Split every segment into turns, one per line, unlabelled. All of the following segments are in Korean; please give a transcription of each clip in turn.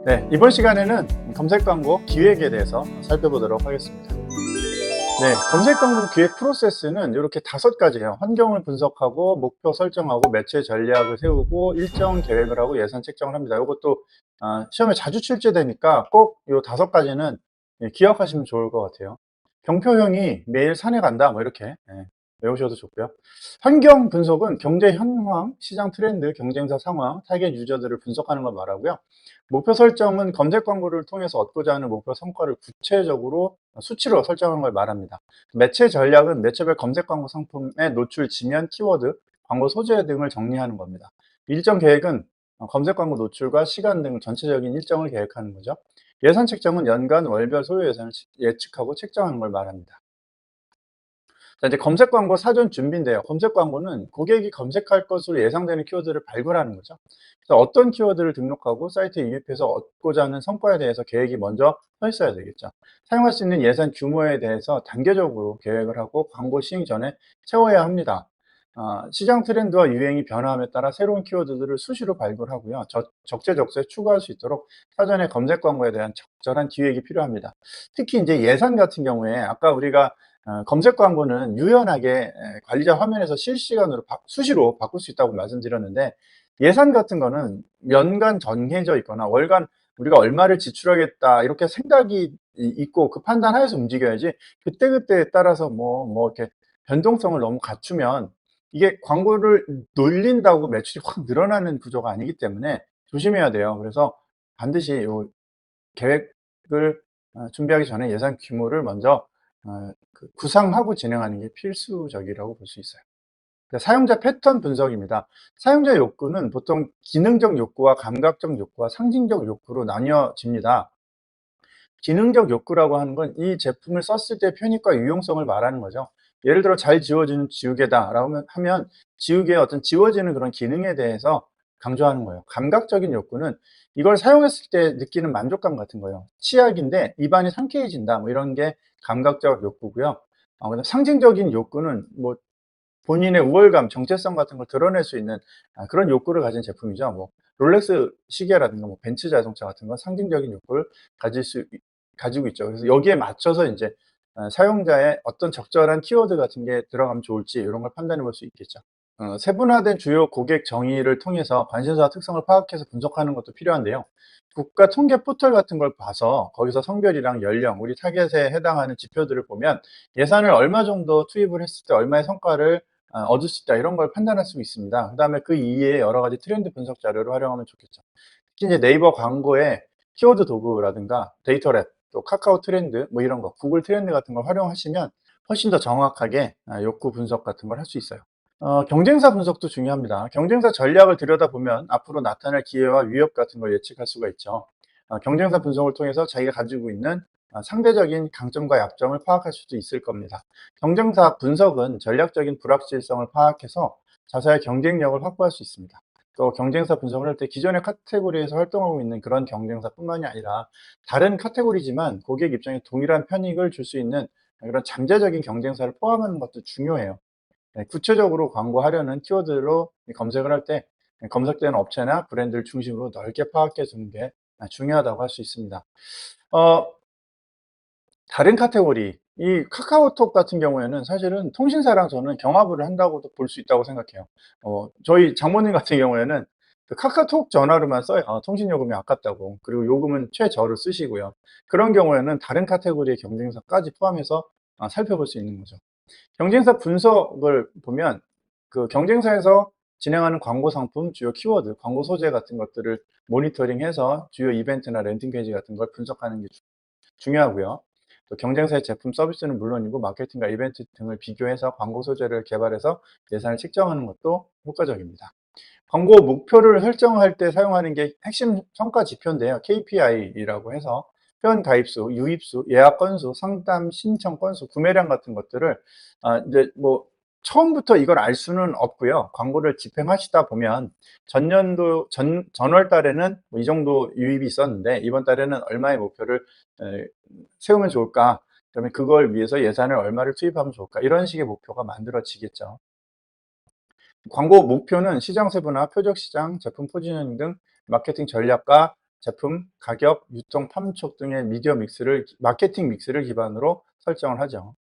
네, 이번 시간에는 검색 광고 기획에 대해서 살펴보도록 하겠습니다. 네, 검색 광고 기획 프로세스는 이렇게 5가지예요. 환경을 분석하고, 목표 설정하고, 매체 전략을 세우고, 일정 계획을 하고, 예산 책정을 합니다. 이것도 시험에 자주 출제되니까 꼭 이 5가지는 기억하시면 좋을 것 같아요. 경표형이 매일 산에 간다, 뭐 이렇게 외우셔도 좋고요. 환경 분석은 경제 현황, 시장 트렌드, 경쟁사 상황, 타겟 유저들을 분석하는 걸 말하고요. 목표 설정은 검색 광고를 통해서 얻고자 하는 목표 성과를 구체적으로 수치로 설정하는 걸 말합니다. 매체 전략은 매체별 검색 광고 상품의 노출, 지면, 키워드, 광고 소재 등을 정리하는 겁니다. 일정 계획은 검색 광고 노출과 시간 등 전체적인 일정을 계획하는 거죠. 예산 책정은 연간, 월별 소요 예산을 예측하고 책정하는 걸 말합니다. 자, 이제 검색 광고 사전 준비인데요. 검색 광고는 고객이 검색할 것으로 예상되는 키워드를 발굴하는 거죠. 그래서 어떤 키워드를 등록하고 사이트에 유입해서 얻고자 하는 성과에 대해서 계획이 먼저 서 있어야 되겠죠. 사용할 수 있는 예산 규모에 대해서 단계적으로 계획을 하고 광고 시행 전에 채워야 합니다. 시장 트렌드와 유행이 변화함에 따라 새로운 키워드들을 수시로 발굴하고요. 적재적소에 추가할 수 있도록 사전에 검색 광고에 대한 적절한 기획이 필요합니다. 특히 이제 예산 같은 경우에 아까 우리가 검색 광고는 유연하게 관리자 화면에서 실시간으로 수시로 바꿀 수 있다고 말씀드렸는데, 예산 같은 거는 연간 정해져 있거나 월간 우리가 얼마를 지출하겠다 이렇게 생각이 있고 그 판단하에서 움직여야지, 그때그때에 따라서 뭐 이렇게 변동성을 너무 갖추면 이게 광고를 놀린다고 매출이 확 늘어나는 구조가 아니기 때문에 조심해야 돼요. 그래서 반드시 요 계획을 준비하기 전에 예산 규모를 먼저 구상하고 진행하는 게 필수적이라고 볼 수 있어요. 사용자 패턴 분석입니다. 사용자 욕구는 보통 기능적 욕구와 감각적 욕구와 상징적 욕구로 나뉘어집니다. 기능적 욕구라고 하는 건 이 제품을 썼을 때 편익과 유용성을 말하는 거죠. 예를 들어 잘 지워지는 지우개다라고 하면 지우개의 어떤 지워지는 그런 기능에 대해서 강조하는 거예요. 감각적인 욕구는 이걸 사용했을 때 느끼는 만족감 같은 거예요. 치약인데 입안이 상쾌해진다, 뭐 이런 게 감각적 욕구고요. 그다음 상징적인 욕구는 뭐 본인의 우월감, 정체성 같은 걸 드러낼 수 있는 그런 욕구를 가진 제품이죠. 뭐 롤렉스 시계라든가 뭐 벤츠 자동차 같은 건 상징적인 욕구를 가지고 있죠. 그래서 여기에 맞춰서 이제 사용자의 어떤 적절한 키워드 같은 게 들어가면 좋을지 이런 걸 판단해 볼 수 있겠죠. 세분화된 주요 고객 정의를 통해서 관심사 특성을 파악해서 분석하는 것도 필요한데요. 국가 통계 포털 같은 걸 봐서 거기서 성별이랑 연령, 우리 타겟에 해당하는 지표들을 보면 예산을 얼마 정도 투입을 했을 때 얼마의 성과를 얻을 수 있다, 이런 걸 판단할 수 있습니다. 그다음에 그 이외에 여러 가지 트렌드 분석 자료를 활용하면 좋겠죠. 특히 이제 네이버 광고에 키워드 도구라든가 데이터랩, 또 카카오 트렌드 뭐 이런 거, 구글 트렌드 같은 걸 활용하시면 훨씬 더 정확하게 욕구 분석 같은 걸 할 수 있어요. 경쟁사 분석도 중요합니다. 경쟁사 전략을 들여다보면 앞으로 나타날 기회와 위협 같은 걸 예측할 수가 있죠. 경쟁사 분석을 통해서 자기가 가지고 있는 상대적인 강점과 약점을 파악할 수도 있을 겁니다. 경쟁사 분석은 전략적인 불확실성을 파악해서 자사의 경쟁력을 확보할 수 있습니다. 또 경쟁사 분석을 할 때 기존의 카테고리에서 활동하고 있는 그런 경쟁사뿐만이 아니라 다른 카테고리지만 고객 입장에 동일한 편익을 줄 수 있는 그런 잠재적인 경쟁사를 포함하는 것도 중요해요. 구체적으로 광고하려는 키워드로 검색을 할 때 검색되는 업체나 브랜드를 중심으로 넓게 파악해 주는 게 중요하다고 할 수 있습니다. 어, 다른 카테고리, 이 카카오톡 같은 경우에는 사실은 통신사랑 저는 경합을 한다고도 볼 수 있다고 생각해요. 저희 장모님 같은 경우에는 그 카카오톡 전화로만 써요. 통신 요금이 아깝다고. 그리고 요금은 최저로 쓰시고요. 그런 경우에는 다른 카테고리의 경쟁사까지 포함해서 살펴볼 수 있는 거죠. 경쟁사 분석을 보면 그 경쟁사에서 진행하는 광고 상품, 주요 키워드, 광고 소재 같은 것들을 모니터링해서 주요 이벤트나 랜딩 페이지 같은 걸 분석하는 게 중요하고요. 또 경쟁사의 제품 서비스는 물론이고 마케팅과 이벤트 등을 비교해서 광고 소재를 개발해서 예산을 책정하는 것도 효과적입니다. 광고 목표를 설정할 때 사용하는 게 핵심 성과 지표인데요. KPI라고 해서 회원 가입수, 유입수, 예약 건수, 상담 신청 건수, 구매량 같은 것들을 이제 뭐 처음부터 이걸 알 수는 없고요. 광고를 집행하시다 보면 전월 달에는 뭐이 정도 유입이 있었는데 이번 달에는 얼마의 목표를 세우면 좋을까? 그러면 그걸 위해서 예산을 얼마를 투입하면 좋을까? 이런 식의 목표가 만들어지겠죠. 광고 목표는 시장 세분화, 표적 시장, 제품 포지셔닝 등 마케팅 전략과 제품, 가격, 유통, 판촉 등의 미디어 믹스를 마케팅 믹스를 기반으로 설정을 하죠.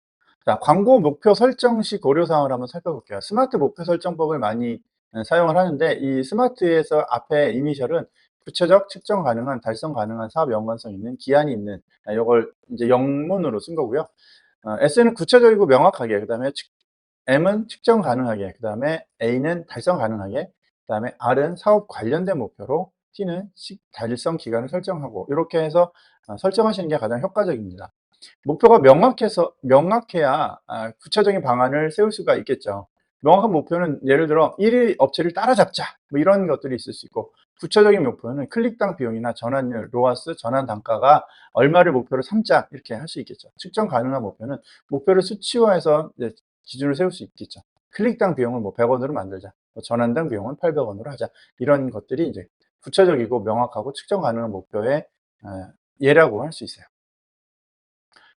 자, 광고 목표 설정 시 고려 사항을 한번 살펴볼게요. 스마트 목표 설정법을 많이 사용을 하는데, 이 스마트에서 앞에 이니셜은 구체적, 측정 가능한, 달성 가능한, 사업 연관성 있는, 기한이 있는, 이걸 이제 영문으로 쓴 거고요. S는 구체적이고 명확하게, 그다음에 M은 측정 가능하게, 그다음에 A는 달성 가능하게, 그다음에 R은 사업 관련된 목표로, T는 달성 기간을 설정하고, 이렇게 해서 설정하시는 게 가장 효과적입니다. 목표가 명확해야 구체적인 방안을 세울 수가 있겠죠. 명확한 목표는 예를 들어 1위 업체를 따라잡자, 뭐 이런 것들이 있을 수 있고, 구체적인 목표는 클릭당 비용이나 전환율, 로아스, 전환 단가가 얼마를 목표로 삼자, 이렇게 할 수 있겠죠. 측정 가능한 목표는 목표를 수치화해서 이제 기준을 세울 수 있겠죠. 클릭당 비용을 뭐 100원으로 만들자, 뭐 전환당 비용은 800원으로 하자, 이런 것들이 이제 구체적이고 명확하고 측정 가능한 목표의 예라고 할 수 있어요.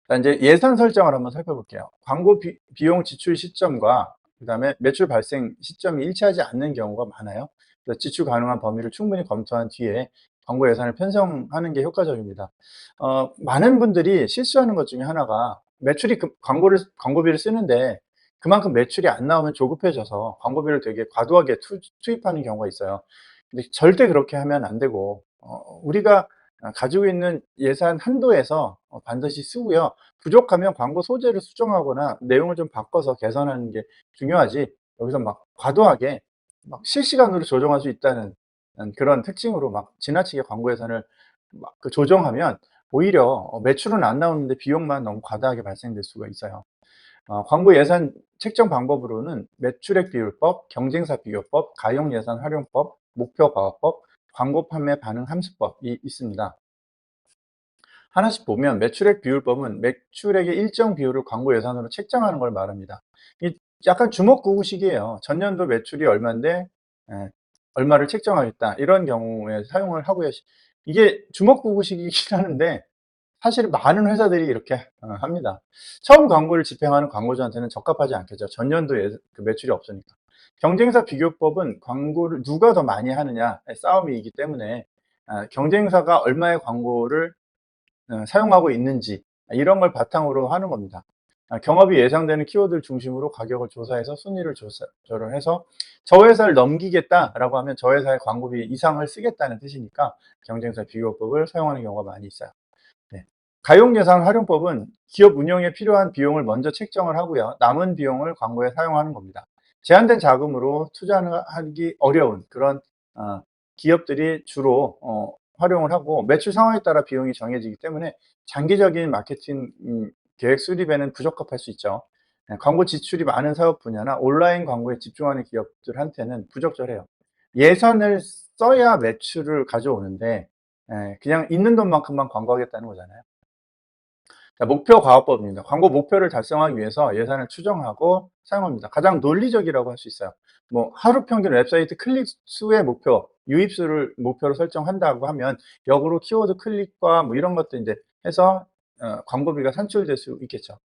자, 이제 예산 설정을 한번 살펴볼게요. 광고 비용 지출 시점과 그다음에 매출 발생 시점이 일치하지 않는 경우가 많아요. 그래서 지출 가능한 범위를 충분히 검토한 뒤에 광고 예산을 편성하는 게 효과적입니다. 많은 분들이 실수하는 것 중에 하나가, 매출이 광고비를 쓰는데 그만큼 매출이 안 나오면 조급해져서 광고비를 되게 과도하게 투입하는 경우가 있어요. 근데 절대 그렇게 하면 안 되고, 우리가 가지고 있는 예산 한도에서 반드시 쓰고요. 부족하면 광고 소재를 수정하거나 내용을 좀 바꿔서 개선하는 게 중요하지, 여기서 막 과도하게 막 실시간으로 조정할 수 있다는 그런 특징으로 막 지나치게 광고 예산을 막 조정하면 오히려 매출은 안 나오는데 비용만 너무 과다하게 발생될 수가 있어요. 광고 예산 책정 방법으로는 매출액 비율법, 경쟁사 비교법, 가용 예산 활용법, 목표 과업법, 광고 판매 반응 함수법이 있습니다. 하나씩 보면, 매출액 비율법은 매출액의 일정 비율을 광고 예산으로 책정하는 걸 말합니다. 이 약간 주먹구구식이에요. 전년도 매출이 얼마인데 얼마를 책정하겠다, 이런 경우에 사용을 하고요. 이게 주먹구구식이긴 하는데 사실 많은 회사들이 이렇게 합니다. 처음 광고를 집행하는 광고주한테는 적합하지 않겠죠. 전년도 그 매출이 없으니까. 경쟁사 비교법은 광고를 누가 더 많이 하느냐의 싸움이기 때문에 경쟁사가 얼마의 광고를 사용하고 있는지, 이런 걸 바탕으로 하는 겁니다. 경업이 예상되는 키워드를 중심으로 가격을 조사해서 순위를 조절을 해서 저 회사를 넘기겠다라고 하면 저 회사의 광고비 이상을 쓰겠다는 뜻이니까 경쟁사 비교법을 사용하는 경우가 많이 있어요. 네. 가용예산 활용법은 기업 운영에 필요한 비용을 먼저 책정을 하고요. 남은 비용을 광고에 사용하는 겁니다. 제한된 자금으로 투자하기 어려운 그런 기업들이 주로 활용을 하고, 매출 상황에 따라 비용이 정해지기 때문에 장기적인 마케팅 계획 수립에는 부적합할 수 있죠. 광고 지출이 많은 사업 분야나 온라인 광고에 집중하는 기업들한테는 부적절해요. 예산을 써야 매출을 가져오는데 그냥 있는 돈만큼만 광고하겠다는 거잖아요. 자, 목표 과업법입니다. 광고 목표를 달성하기 위해서 예산을 추정하고 사용합니다. 가장 논리적이라고 할 수 있어요. 뭐 하루 평균 웹사이트 클릭 수의 목표, 유입수를 목표로 설정한다고 하면 역으로 키워드 클릭과 뭐 이런 것도 이제 해서 광고비가 산출될 수 있겠죠.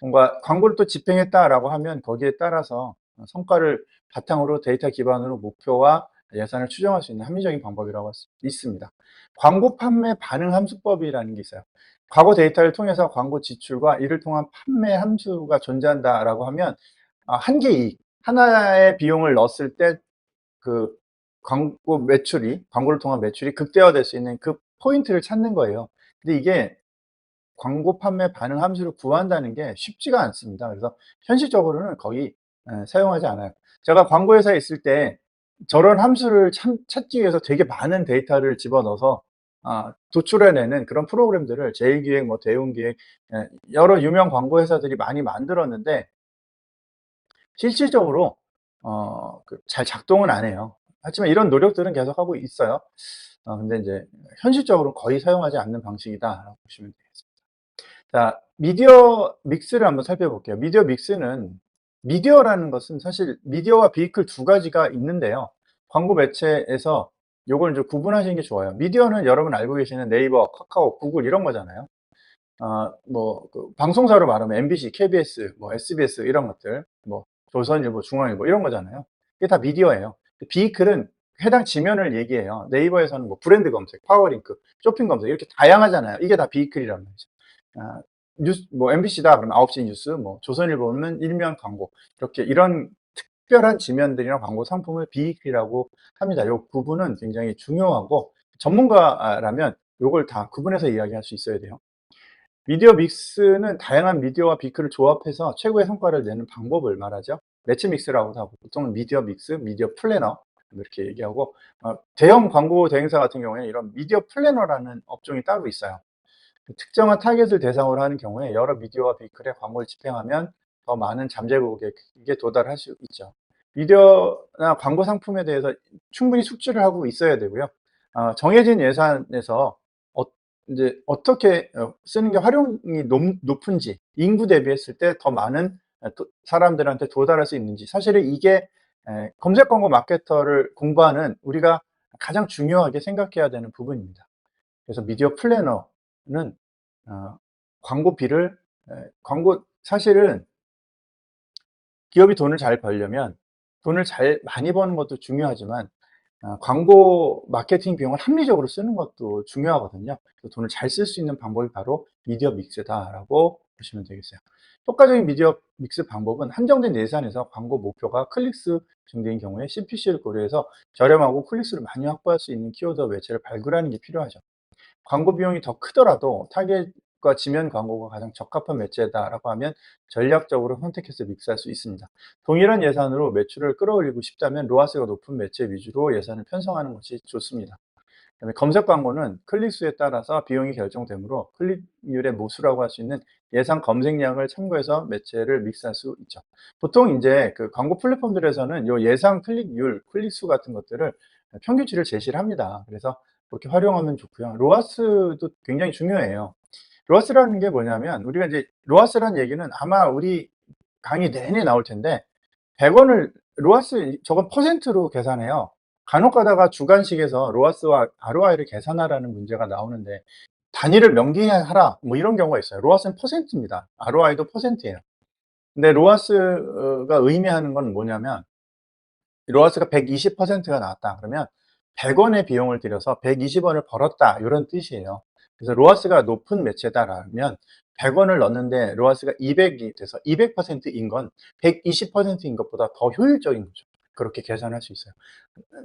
뭔가 광고를 또 집행했다라고 하면 거기에 따라서 성과를 바탕으로 데이터 기반으로 목표와 예산을 추정할 수 있는 합리적인 방법이라고 할 수 있습니다. 광고 판매 반응 함수법이라는 게 있어요. 과거 데이터를 통해서 광고 지출과 이를 통한 판매 함수가 존재한다라고 하면 한 개 이익, 하나의 비용을 넣었을 때 그 광고를 통한 매출이 극대화될 수 있는 그 포인트를 찾는 거예요. 근데 이게 광고 판매 반응 함수를 구한다는 게 쉽지가 않습니다. 그래서 현실적으로는 거의 사용하지 않아요. 제가 광고 회사에 있을 때 저런 함수를 찾기 위해서 되게 많은 데이터를 집어넣어서 도출해내는 그런 프로그램들을 제일기획, 뭐 대웅기획, 여러 유명 광고 회사들이 많이 만들었는데 실질적으로 잘 작동은 안 해요. 하지만 이런 노력들은 계속하고 있어요. 근데 이제 현실적으로 거의 사용하지 않는 방식이다라고 보시면 되겠습니다. 자, 미디어 믹스를 한번 살펴볼게요. 미디어 믹스는, 미디어라는 것은 사실 미디어와 비이클 두 가지가 있는데요. 광고 매체에서 요걸 이제 구분하시는 게 좋아요. 미디어는 여러분 알고 계시는 네이버, 카카오, 구글 이런 거잖아요. 그 방송사로 말하면 MBC, KBS, 뭐 SBS 이런 것들, 뭐 조선일보, 중앙일보 이런 거잖아요. 이게 다 미디어예요. 비이클은 해당 지면을 얘기해요. 네이버에서는 뭐 브랜드 검색, 파워링크, 쇼핑 검색 이렇게 다양하잖아요. 이게 다 비이클이란 말이죠. 아, 뉴스 뭐 MBC다 그러면 9시 뉴스, 뭐 조선일보는 일면 광고 이렇게 이런 특별한 지면들이나 광고 상품을 비이클이라고 합니다. 요 구분은 굉장히 중요하고 전문가라면 요걸 다 구분해서 이야기할 수 있어야 돼요. 미디어 믹스는 다양한 미디어와 비클을 조합해서 최고의 성과를 내는 방법을 말하죠. 매치 믹스라고도 하고 보통은 미디어 믹스, 미디어 플래너 이렇게 얘기하고 대형 광고 대행사 같은 경우에 이런 미디어 플래너라는 업종이 따로 있어요. 특정한 타겟을 대상으로 하는 경우에 여러 미디어와 비클에 광고를 집행하면 더 많은 잠재 고객에게 도달할 수 있죠. 미디어나 광고 상품에 대해서 충분히 숙지를 하고 있어야 되고요. 정해진 예산에서 어, 이제 어떻게 쓰는 게 활용이 높은지, 인구 대비했을 때 더 많은 사람들한테 도달할 수 있는지, 사실은 이게 검색 광고 마케터를 공부하는 우리가 가장 중요하게 생각해야 되는 부분입니다. 그래서 미디어 플래너는 광고비를 광고 사실은 기업이 돈을 잘 벌려면 돈을 잘 많이 버는 것도 중요하지만 광고 마케팅 비용을 합리적으로 쓰는 것도 중요하거든요. 그래서 돈을 잘 쓸 수 있는 방법이 바로 미디어 믹스다라고 보시면 되겠어요. 효과적인 미디어 믹스 방법은 한정된 예산에서 광고 목표가 클릭수 증대인 경우에 CPC를 고려해서 저렴하고 클릭수를 많이 확보할 수 있는 키워드와 매체를 발굴하는 게 필요하죠. 광고 비용이 더 크더라도 타겟과 지면 광고가 가장 적합한 매체다라고 하면 전략적으로 선택해서 믹스할 수 있습니다. 동일한 예산으로 매출을 끌어올리고 싶다면 로아스가 높은 매체 위주로 예산을 편성하는 것이 좋습니다. 그다음에 검색 광고는 클릭수에 따라서 비용이 결정되므로 클릭률의 모수라고 할 수 있는 예상 검색량을 참고해서 매체를 믹스할 수 있죠. 보통 이제 그 광고 플랫폼들에서는 요 예상 클릭률, 클릭수 같은 것들을 평균치를 제시를 합니다. 그래서 그렇게 활용하면 좋고요. 로아스도 굉장히 중요해요. 로아스라는 게 뭐냐면 우리가 이제 로아스라는 얘기는 아마 우리 강의 내내 나올 텐데 100원을 로아스 저건 퍼센트로 계산해요. 간혹 가다가 주관식에서 로아스와 ROI를 계산하라는 문제가 나오는데 단위를 명기하라 뭐 이런 경우가 있어요. 로아스는 퍼센트입니다. ROI도 퍼센트예요. 근데 로아스가 의미하는 건 뭐냐면 로아스가 120%가 나왔다 그러면 100원의 비용을 들여서 120원을 벌었다 이런 뜻이에요. 그래서 로아스가 높은 매체다라면 100원을 넣는데 로아스가 200이 돼서 200%인 건 120%인 것보다 더 효율적인 거죠. 그렇게 계산할 수 있어요.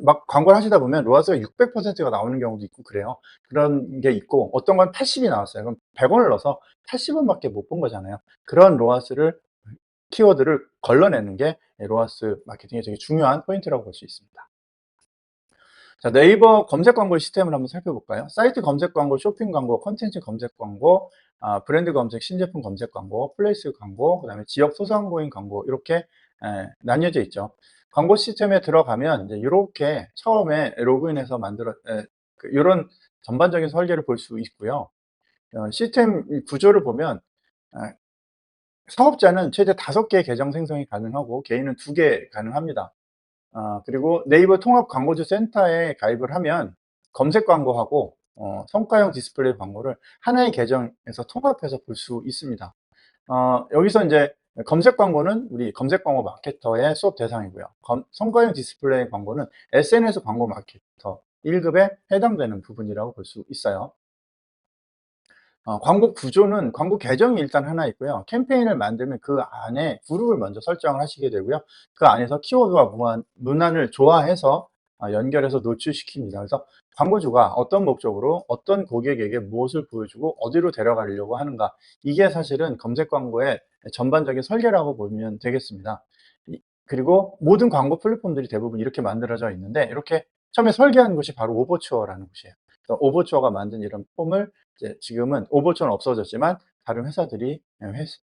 막 광고를 하시다 보면 로아스가 600%가 나오는 경우도 있고 그래요. 그런 게 있고 어떤 건 80이 나왔어요. 그럼 100원을 넣어서 80원밖에 못 본 거잖아요. 그런 로아스를 키워드를 걸러내는 게 로아스 마케팅의 되게 중요한 포인트라고 볼 수 있습니다. 자, 네이버 검색 광고 시스템을 한번 살펴볼까요? 사이트 검색 광고, 쇼핑 광고, 컨텐츠 검색 광고, 브랜드 검색, 신제품 검색 광고, 플레이스 광고, 그다음에 지역 소상공인 광고 이렇게 나뉘어져 있죠. 광고 시스템에 들어가면 이제 이렇게 처음에 로그인해서 만들어 이런 전반적인 설계를 볼 수 있고요. 시스템 구조를 보면 사업자는 최대 5개의 계정 생성이 가능하고 개인은 2개 가능합니다. 그리고 네이버 통합 광고주 센터에 가입을 하면 검색 광고하고 성과형 디스플레이 광고를 하나의 계정에서 통합해서 볼 수 있습니다. 여기서 이제 검색 광고는 우리 검색 광고 마케터의 수업 대상이고요. 성과형 디스플레이 광고는 SNS 광고 마케터 1급에 해당되는 부분이라고 볼 수 있어요. 광고 구조는 광고 계정이 일단 하나 있고요. 캠페인을 만들면 그 안에 그룹을 먼저 설정을 하시게 되고요. 그 안에서 키워드와 문안을 조화해서 연결해서 노출시킵니다. 그래서 광고주가 어떤 목적으로 어떤 고객에게 무엇을 보여주고 어디로 데려가려고 하는가, 이게 사실은 검색 광고의 전반적인 설계라고 보면 되겠습니다. 그리고 모든 광고 플랫폼들이 대부분 이렇게 만들어져 있는데 이렇게 처음에 설계한 곳이 바로 오버추어라는 곳이에요. 그래서 오버추어가 만든 이런 폼을 이제 지금은 오버추어는 없어졌지만 다른 회사들이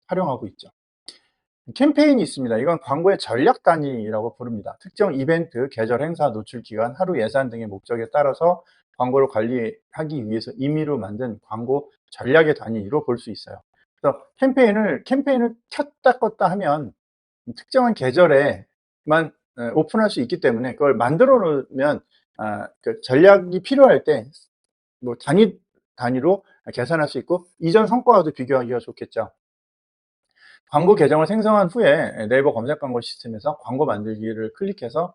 활용하고 있죠. 캠페인이 있습니다. 이건 광고의 전략 단위라고 부릅니다. 특정 이벤트, 계절 행사, 노출 기간, 하루 예산 등의 목적에 따라서 광고를 관리하기 위해서 임의로 만든 광고 전략의 단위로 볼 수 있어요. 그래서 캠페인을 켰다 껐다 하면 특정한 계절에만 오픈할 수 있기 때문에 그걸 만들어 놓으면 그 전략이 필요할 때 뭐 단위로 계산할 수 있고 이전 성과와도 비교하기가 좋겠죠. 광고 계정을 생성한 후에 네이버 검색 광고 시스템에서 광고 만들기를 클릭해서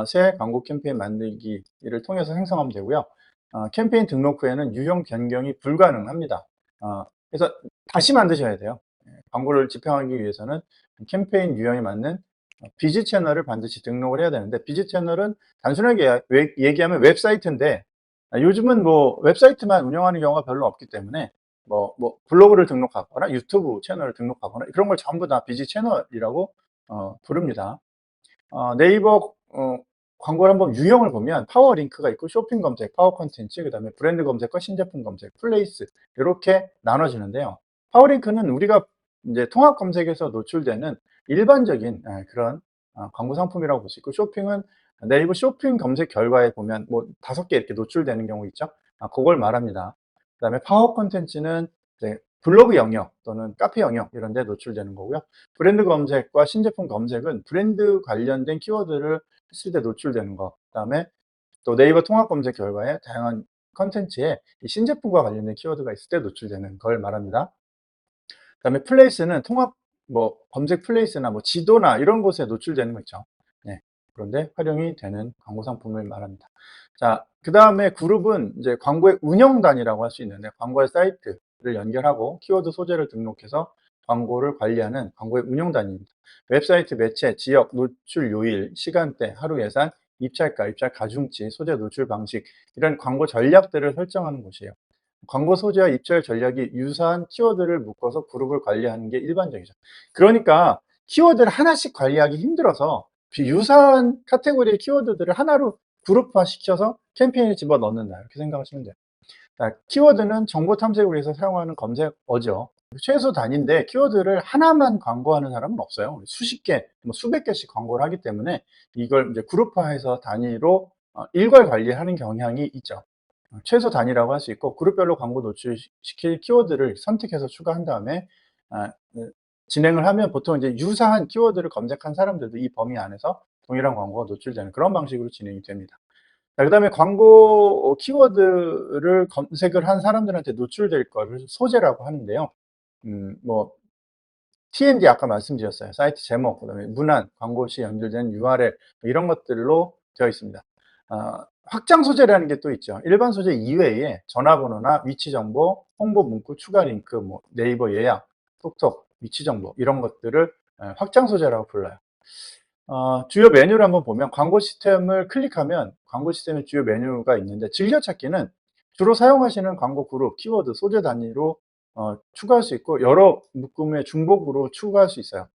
새 광고 캠페인 만들기를 통해서 생성하면 되고요. 캠페인 등록 후에는 유형 변경이 불가능합니다. 그래서 다시 만드셔야 돼요. 광고를 집행하기 위해서는 캠페인 유형에 맞는 비즈 채널을 반드시 등록을 해야 되는데, 비즈 채널은 단순하게 얘기하면 웹사이트인데, 요즘은 뭐 웹사이트만 운영하는 경우가 별로 없기 때문에 블로그를 등록하거나 유튜브 채널을 등록하거나 그런 걸 전부 다 비즈 채널이라고 부릅니다. 네이버 광고를 한번 유형을 보면 파워 링크가 있고, 쇼핑 검색, 파워 콘텐츠, 그다음에 브랜드 검색과 신제품 검색, 플레이스, 이렇게 나눠지는데요. 파워 링크는 우리가 이제 통합 검색에서 노출되는 일반적인 그런 광고 상품이라고 볼 수 있고, 쇼핑은 네이버 쇼핑 검색 결과에 보면 뭐 5개 이렇게 노출되는 경우 있죠. 그걸 말합니다. 그다음에 파워 콘텐츠는 이제 블로그 영역 또는 카페 영역 이런 데 노출되는 거고요. 브랜드 검색과 신제품 검색은 브랜드 관련된 키워드를 했을 때 노출되는 거. 그다음에 또 네이버 통합 검색 결과에 다양한 컨텐츠에 이 신제품과 관련된 키워드가 있을 때 노출되는 걸 말합니다. 그다음에 플레이스는 통합 검색 플레이스나 지도나 이런 곳에 노출되는 거 있죠. 네. 그런데 활용이 되는 광고 상품을 말합니다. 자, 그다음에 그룹은 이제 광고의 운영단이라고 할 수 있는데, 광고의 사이트를 연결하고 키워드 소재를 등록해서 광고를 관리하는 광고의 운영단입니다. 웹사이트 매체, 지역, 노출 요일, 시간대, 하루 예산, 입찰가, 입찰 가중치, 소재 노출 방식, 이런 광고 전략들을 설정하는 곳이에요. 광고 소재와 입찰 전략이 유사한 키워드를 묶어서 그룹을 관리하는 게 일반적이죠. 그러니까 키워드를 하나씩 관리하기 힘들어서 유사한 카테고리의 키워드들을 하나로 그룹화 시켜서 캠페인에 집어넣는다, 이렇게 생각하시면 돼요. 자, 키워드는 정보 탐색을 위해서 사용하는 검색어죠. 최소 단위인데 키워드를 하나만 광고하는 사람은 없어요. 수십 개, 수백 개씩 광고를 하기 때문에 이걸 이제 그룹화해서 단위로 일괄 관리하는 경향이 있죠. 최소 단위라고 할 수 있고, 그룹별로 광고 노출시킬 키워드를 선택해서 추가한 다음에 진행을 하면 보통 이제 유사한 키워드를 검색한 사람들도 이 범위 안에서 동일한 광고가 노출되는 그런 방식으로 진행이 됩니다. 자, 그다음에 광고 키워드를 검색을 한 사람들한테 노출될 거를 소재라고 하는데요. 뭐 TND 아까 말씀드렸어요. 사이트 제목, 그다음에 문안, 광고 시 연결된 URL 이런 것들로 되어 있습니다. 확장 소재라는 게 또 있죠. 일반 소재 이외에 전화번호나 위치 정보, 홍보 문구, 추가 링크, 네이버 예약, 톡톡, 위치 정보 이런 것들을 확장 소재라고 불러요. 주요 메뉴를 한번 보면, 광고 시스템을 클릭하면 광고 시스템의 주요 메뉴가 있는데, 즐겨찾기는 주로 사용하시는 광고 그룹, 키워드, 소재 단위로 추가할 수 있고, 여러 묶음의 중복으로 추가할 수 있어요.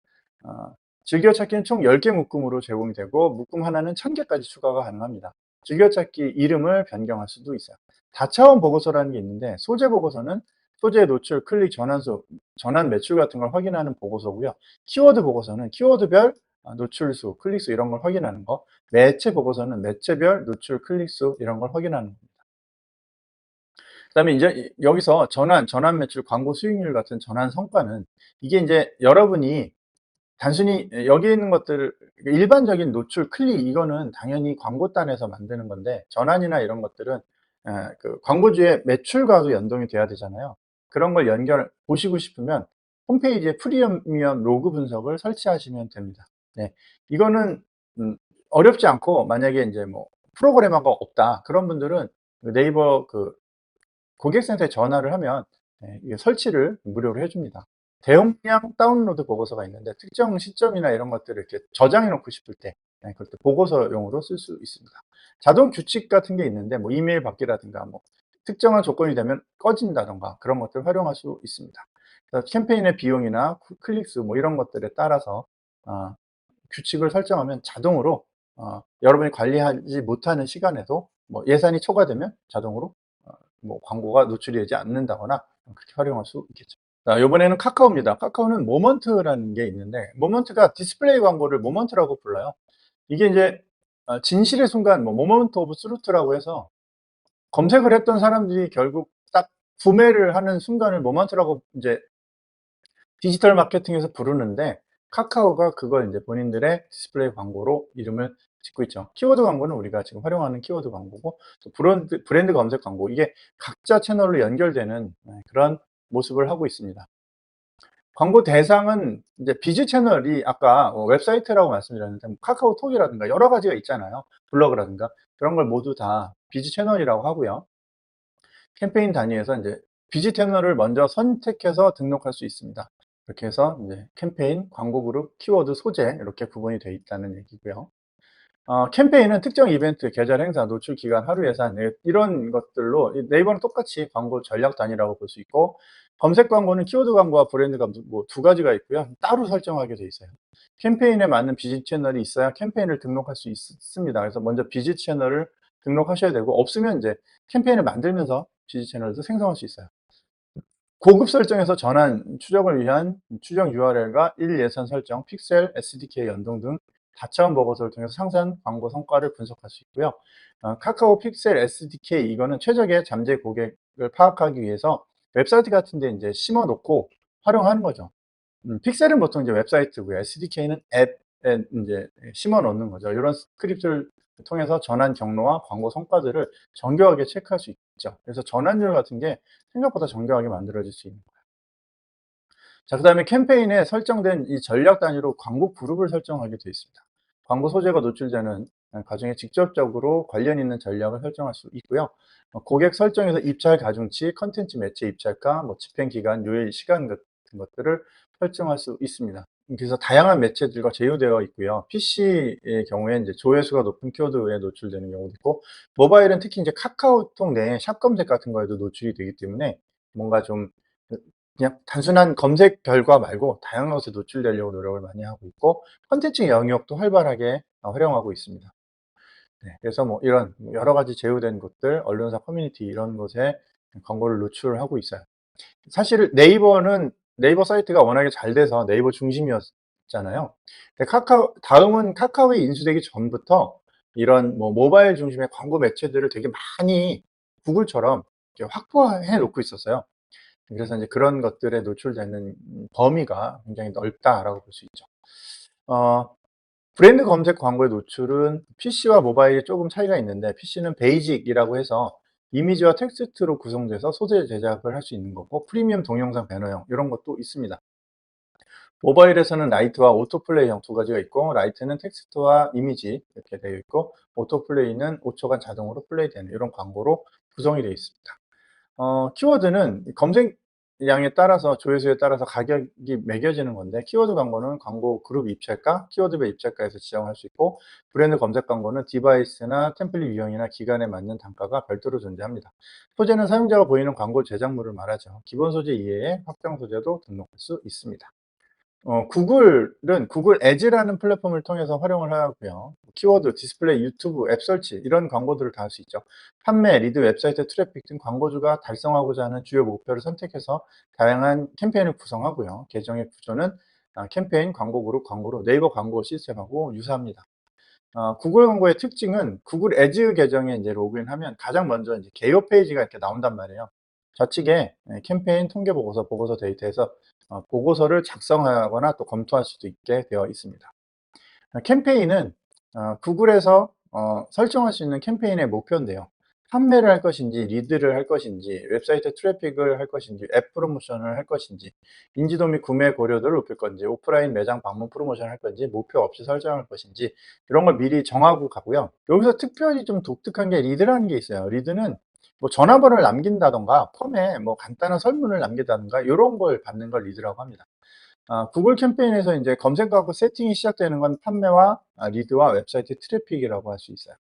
즐겨찾기는 총 10개 묶음으로 제공이 되고, 묶음 하나는 1000개까지 추가가 가능합니다. 즐겨찾기 이름을 변경할 수도 있어요. 다차원 보고서라는 게 있는데, 소재 보고서는 소재 노출, 클릭, 전환수, 전환 매출 같은 걸 확인하는 보고서고요. 키워드 보고서는 키워드별 노출수, 클릭수 이런 걸 확인하는 거. 매체 보고서는 매체별 노출, 클릭수 이런 걸 확인하는 겁니다. 그다음에 이제 여기서 전환 매출, 광고 수익률 같은 전환 성과는, 이게 이제 여러분이 단순히 여기 있는 것들을 일반적인 노출, 클릭 이거는 당연히 광고단에서 만드는 건데, 전환이나 이런 것들은 그 광고주의 매출과도 연동이 돼야 되잖아요. 그런 걸 보시고 싶으면 홈페이지에 프리미엄 로그 분석을 설치하시면 됩니다. 네. 이거는 어렵지 않고, 만약에 이제 프로그래머가 없다 그런 분들은 네이버 그 고객센터에 전화를 하면 이게 설치를 무료로 해줍니다. 대용량 다운로드 보고서가 있는데, 특정 시점이나 이런 것들을 이렇게 저장해 놓고 싶을 때 그때 보고서용으로 쓸 수 있습니다. 자동 규칙 같은 게 있는데, 이메일 받기라든가 특정한 조건이 되면 꺼진다던가 그런 것들을 활용할 수 있습니다. 그래서 캠페인의 비용이나 클릭수 이런 것들에 따라서 규칙을 설정하면 자동으로 여러분이 관리하지 못하는 시간에도 예산이 초과되면 자동으로 광고가 노출이 되지 않는다거나 그렇게 활용할 수 있겠죠. 자, 이번에는 카카오입니다. 카카오는 모먼트라는 게 있는데, 모먼트가 디스플레이 광고를 모먼트라고 불러요. 이게 이제 진실의 순간, 모먼트 오브 트루트라고 해서 검색을 했던 사람들이 결국 딱 구매를 하는 순간을 모먼트라고 이제 디지털 마케팅에서 부르는데, 카카오가 그걸 이제 본인들의 디스플레이 광고로 이름을 짓고 있죠. 키워드 광고는 우리가 지금 활용하는 키워드 광고고, 또 브랜드 검색 광고, 이게 각자 채널로 연결되는 그런 모습을 하고 있습니다. 광고 대상은 이제 비즈 채널이 아까 웹사이트라고 말씀드렸는데 뭐 카카오톡이라든가 여러 가지가 있잖아요. 블로그라든가 그런 걸 모두 다 비즈 채널이라고 하고요. 캠페인 단위에서 이제 비즈 채널을 먼저 선택해서 등록할 수 있습니다. 이렇게 해서 이제 캠페인, 광고 그룹, 키워드, 소재 이렇게 구분이 되어 있다는 얘기고요. 캠페인은 특정 이벤트, 계절 행사, 노출 기간, 하루 예산 이런 것들로 네이버는 똑같이 광고 전략 단위라고 볼 수 있고, 검색 광고는 키워드 광고와 브랜드 광고 뭐 두 가지가 있고요. 따로 설정하게 돼 있어요. 캠페인에 맞는 비즈 채널이 있어야 캠페인을 등록할 수 있습니다. 그래서 먼저 비즈 채널을 등록하셔야 되고, 없으면 이제 캠페인을 만들면서 비즈 채널도 생성할 수 있어요. 고급 설정에서 전환 추적을 위한 추적 URL과 일 예산 설정, 픽셀, SDK 연동 등 다차원 보고서를 통해서 상세한 광고 성과를 분석할 수 있고요. 카카오 픽셀 SDK 이거는 최적의 잠재 고객을 파악하기 위해서 웹사이트 같은 데 이제 심어 놓고 활용하는 거죠. 픽셀은 보통 이제 웹사이트고요. SDK는 앱에 이제 심어 놓는 거죠. 이런 스크립트를 통해서 전환 경로와 광고 성과들을 정교하게 체크할 수 있죠. 그래서 전환율 같은 게 생각보다 정교하게 만들어질 수 있는 거예요. 자, 그다음에 캠페인에 설정된 이 전략 단위로 광고 그룹을 설정하게 되어 있습니다. 광고 소재가 노출되는 과정에 직접적으로 관련 있는 전략을 설정할 수 있고요. 고객 설정에서 입찰 가중치, 컨텐츠 매체 입찰가, 뭐 집행 기간, 요일, 시간 같은 것들을 설정할 수 있습니다. 그래서 다양한 매체들과 제휴되어 있고요. PC의 경우에 이제 조회수가 높은 키워드에 노출되는 경우도 있고, 모바일은 특히 이제 카카오톡 내 샵 검색 같은 거에도 노출이 되기 때문에 뭔가 좀 그냥 단순한 검색 결과 말고 다양한 것에 노출되려고 노력을 많이 하고 있고, 콘텐츠 영역도 활발하게 활용하고 있습니다. 네, 그래서 뭐 이런 여러 가지 제휴된 곳들, 언론사 커뮤니티 이런 곳에 광고를 노출하고 있어요. 사실 네이버는 네이버 사이트가 워낙에 잘 돼서 네이버 중심이었잖아요. 근데 다음은 카카오에 인수되기 전부터 이런 뭐 모바일 중심의 광고 매체들을 되게 많이 구글처럼 이렇게 확보해 놓고 있었어요. 그래서 이제 그런 것들에 노출되는 범위가 굉장히 넓다라고 볼 수 있죠. 어 브랜드 검색 광고의 노출은 PC와 모바일이 조금 차이가 있는데, PC는 베이직이라고 해서 이미지와 텍스트로 구성돼서 소재 제작을 할 수 있는 거고, 프리미엄 동영상 배너형 이런 것도 있습니다. 모바일에서는 라이트와 오토플레이형 두 가지가 있고, 라이트는 텍스트와 이미지 이렇게 되어 있고, 오토플레이는 5초간 자동으로 플레이되는 이런 광고로 구성이 되어 있습니다. 키워드는 검색량에 따라서 조회수에 따라서 가격이 매겨지는 건데, 키워드 광고는 광고 그룹 입찰가, 키워드별 입찰가에서 지정할 수 있고, 브랜드 검색 광고는 디바이스나 템플릿 유형이나 기간에 맞는 단가가 별도로 존재합니다. 소재는 사용자가 보이는 광고 제작물을 말하죠. 기본 소재 이외에 확장 소재도 등록할 수 있습니다. 구글은 구글 애즈라는 플랫폼을 통해서 활용을 하고요. 키워드, 디스플레이, 유튜브, 앱 설치 이런 광고들을 다 할 수 있죠. 판매, 리드, 웹사이트 트래픽 등 광고주가 달성하고자 하는 주요 목표를 선택해서 다양한 캠페인을 구성하고요. 계정의 구조는 캠페인, 광고 그룹, 광고로 네이버 광고 시스템하고 유사합니다. 구글 광고의 특징은 구글 애즈 계정에 이제 로그인하면 가장 먼저 이제 개요 페이지가 이렇게 나온단 말이에요. 좌측에 캠페인 통계 보고서, 보고서 데이터에서 보고서를 작성하거나 또 검토할 수도 있게 되어 있습니다. 캠페인은 구글에서 설정할 수 있는 캠페인의 목표인데요. 판매를 할 것인지, 리드를 할 것인지, 웹사이트 트래픽을 할 것인지, 앱 프로모션을 할 것인지, 인지도 및 구매 고려도를 높일 건지, 오프라인 매장 방문 프로모션을 할 건지, 목표 없이 설정할 것인지 이런 걸 미리 정하고 가고요. 여기서 특별히 좀 독특한 게 리드라는 게 있어요. 리드는 뭐 전화번호를 남긴다던가 폼에 뭐 간단한 설문을 남긴다던가 이런 걸 받는 걸 리드라고 합니다. 구글 캠페인에서 이제 검색하고 세팅이 시작되는 건 판매와 리드와 웹사이트 트래픽이라고 할 수 있어요.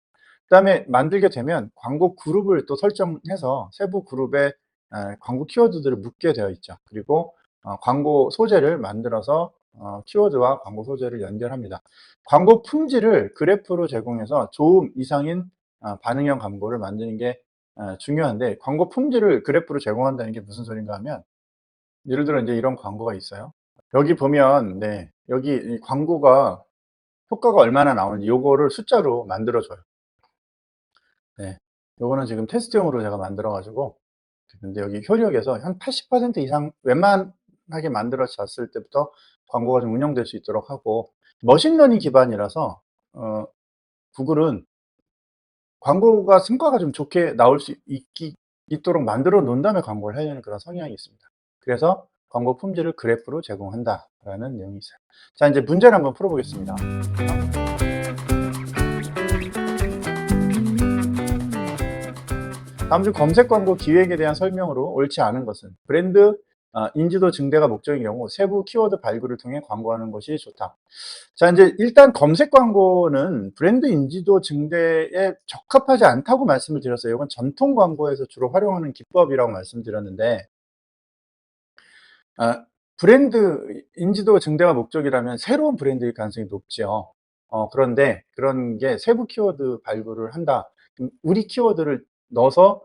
그다음에 만들게 되면 광고 그룹을 또 설정해서 세부 그룹에 광고 키워드들을 묶게 되어 있죠. 그리고 광고 소재를 만들어서 키워드와 광고 소재를 연결합니다. 광고 품질을 그래프로 제공해서 좋음 이상인 반응형 광고를 만드는 게 중요한데, 광고 품질을 그래프로 제공한다는 게 무슨 소린가 하면, 예를 들어 이제 이런 광고가 있어요. 여기 보면 네, 여기 이 광고가 효과가 얼마나 나오는지 요거를 숫자로 만들어 줘요. 네. 요거는 지금 테스트용으로 제가 만들어 가지고, 근데 여기 효력에서 한 80% 이상 웬만하게 만들어졌을 때부터 광고가 좀 운영될 수 있도록 하고, 머신러닝 기반이라서 구글은 광고가 성과가 좀 좋게 나올 수 있도록 만들어 놓은 다음에 광고를 해야 되는 그런 성향이 있습니다. 그래서 광고 품질을 그래프로 제공한다라는 내용이 있어요. 자, 이제 문제를 한번 풀어보겠습니다. 다음 중 검색 광고 기획에 대한 설명으로 옳지 않은 것은 브랜드 인지도 증대가 목적인 경우 세부 키워드 발굴을 통해 광고하는 것이 좋다. 자, 이제 일단 검색 광고는 브랜드 인지도 증대에 적합하지 않다고 말씀을 드렸어요. 이건 전통 광고에서 주로 활용하는 기법이라고 말씀드렸는데, 브랜드 인지도 증대가 목적이라면 새로운 브랜드일 가능성이 높죠. 그런데 그런 게 세부 키워드 발굴을 한다. 우리 키워드를 넣어서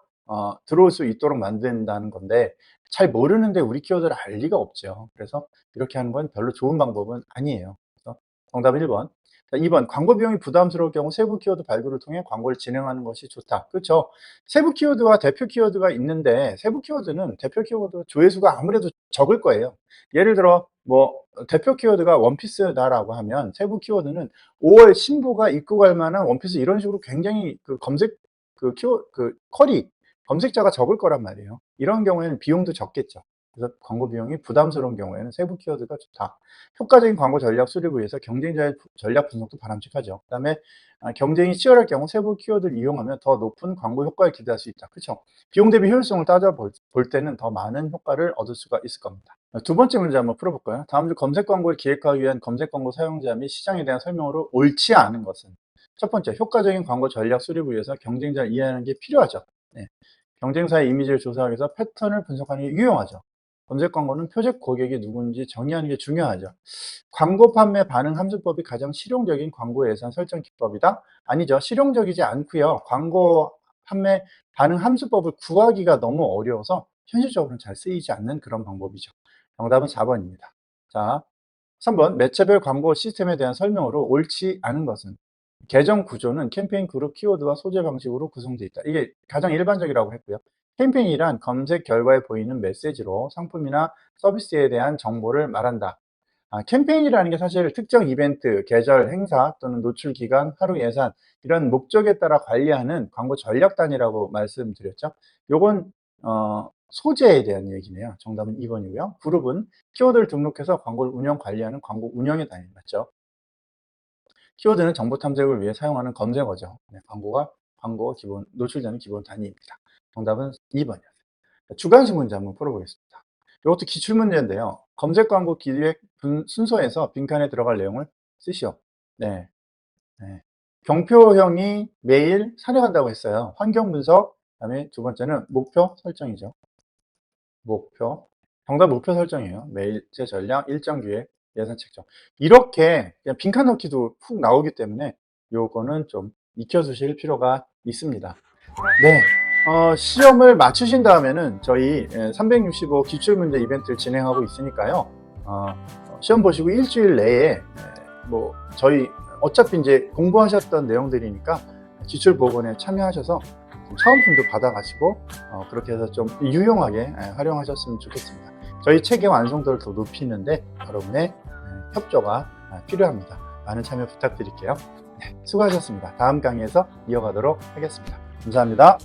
들어올 수 있도록 만든다는 건데, 잘 모르는데 우리 키워드를 알 리가 없죠. 그래서 이렇게 하는 건 별로 좋은 방법은 아니에요. 그래서 정답 1번. 2번, 광고 비용이 부담스러울 경우 세부 키워드 발굴을 통해 광고를 진행하는 것이 좋다. 그렇죠. 세부 키워드와 대표 키워드가 있는데, 세부 키워드는 대표 키워드 조회수가 아무래도 적을 거예요. 예를 들어 뭐 대표 키워드가 원피스다라고 하면 세부 키워드는 5월 신보가 입고 갈 만한 원피스, 이런 식으로 굉장히 그 검색 쿼리 검색자가 적을 거란 말이에요. 이런 경우에는 비용도 적겠죠. 그래서 광고 비용이 부담스러운 경우에는 세부 키워드가 좋다. 효과적인 광고 전략 수립을 위해서 경쟁자의 전략 분석도 바람직하죠. 그다음에 경쟁이 치열할 경우 세부 키워드를 이용하면 더 높은 광고 효과를 기대할 수 있다. 그렇죠? 비용 대비 효율성을 따져볼 때는 더 많은 효과를 얻을 수가 있을 겁니다. 두 번째 문제 한번 풀어볼까요? 다음 주 검색 광고를 기획하기 위한 검색 광고 사용자 및 시장에 대한 설명으로 옳지 않은 것은, 첫 번째, 효과적인 광고 전략 수립을 위해서 경쟁자를 이해하는 게 필요하죠. 네. 경쟁사의 이미지를 조사하기 위해서 패턴을 분석하는 게 유용하죠. 검색 광고는 표적 고객이 누군지 정의하는 게 중요하죠. 광고 판매 반응 함수법이 가장 실용적인 광고 예산 설정 기법이다? 아니죠. 실용적이지 않고요. 광고 판매 반응 함수법을 구하기가 너무 어려워서 현실적으로는 잘 쓰이지 않는 그런 방법이죠. 정답은 4번입니다. 자, 3번, 매체별 광고 시스템에 대한 설명으로 옳지 않은 것은, 계정 구조는 캠페인 그룹 키워드와 소재 방식으로 구성되어 있다. 이게 가장 일반적이라고 했고요. 캠페인이란 검색 결과에 보이는 메시지로 상품이나 서비스에 대한 정보를 말한다. 캠페인이라는 게 사실 특정 이벤트, 계절, 행사 또는 노출 기간, 하루 예산, 이런 목적에 따라 관리하는 광고 전략 단위라고 말씀드렸죠. 요건 소재에 대한 얘기네요. 정답은 2번이고요. 그룹은 키워드를 등록해서 광고를 운영 관리하는 광고 운영의 단위 맞죠? 키워드는 정보 탐색을 위해 사용하는 검색어죠. 네, 광고 기본, 노출되는 기본 단위입니다. 정답은 2번이었어요. 주관식 문제 한번 풀어보겠습니다. 이것도 기출문제인데요. 검색 광고 기획 순서에서 빈칸에 들어갈 내용을 쓰시오. 네. 네. 경표형이 매일 사례한다고 했어요. 환경 분석, 그다음에 두 번째는 목표 설정이죠. 목표. 정답 목표 설정이에요. 매일제 전략, 일정 기획, 예산 책정. 이렇게 그냥 빈칸 넣기도 훅 나오기 때문에 요거는 좀 익혀두실 필요가 있습니다. 네. 시험을 마치신 다음에는 저희 365 기출문제 이벤트를 진행하고 있으니까요. 시험 보시고 일주일 내에 뭐 저희 어차피 이제 공부하셨던 내용들이니까 기출보건에 참여하셔서 사은품도 받아가시고 그렇게 해서 좀 유용하게 활용하셨으면 좋겠습니다. 저희 책의 완성도를 더 높이는데 여러분의 협조가 필요합니다. 많은 참여 부탁드릴게요. 네, 수고하셨습니다. 다음 강의에서 이어가도록 하겠습니다. 감사합니다.